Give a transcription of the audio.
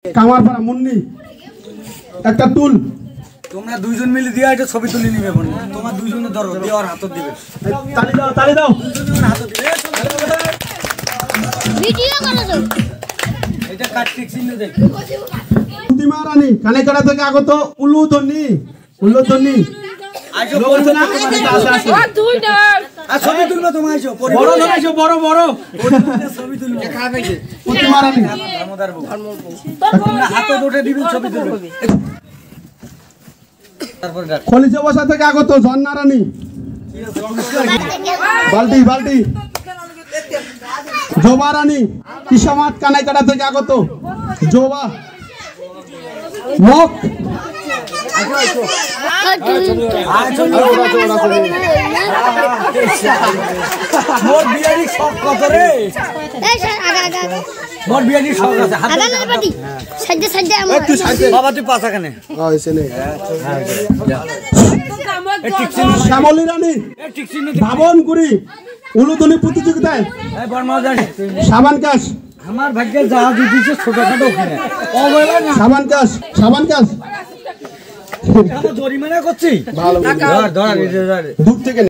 কামারপাড়া মুন্নি একটা তুল তোমরা দুইজন মিলে দিয়া এটা ছবি তুলে নিবে বন্ধু তোমার দুইজনে ধরো দিয়ে আর হাত দিবে তালি দাও দুইজনে হাত দিবে ভিডিও করো তো এটা কাটটিক চিহ্ন দেখ প্রতিমা রানী কানেকাড়া থেকে আগত উলুধনি আইছো পরিচয় আসো দুইটা আর ছবি তুলবে তোমার আইছো বড় ধরাইছো বড় ছবি তুলবে প্রতিমা রানী ধর্মদার বউ তোমরা হাত উঠে দিবে ছবি তুলবে তারপর ডাক খলিজা বসা থেকে আগত ঝর্ণা রানী বালতি জোবা রানী কিসামাত কানাইকাড়া থেকে আগত জোবা মক মোর বিয়ারি সব কত রে এই স্যার আগা মোর বিয়ারি সব আছে হাত আগা না পাটি সাইডে আমার বাবা তুই পাছা কেনে শ্যামলী রানী ঠিক চিহ্ন ভাবনগুড়ি উলুধনি প্রতিযোগিতায় এই বর্মা জানি সাবান কাশ আমার ভাগ্যে যা দিছে ছোটখাটো ওখানে অবহেলা না সাবান কাশ আমরা জরিমানা করছি ভালো ধর ধর দূর থেকে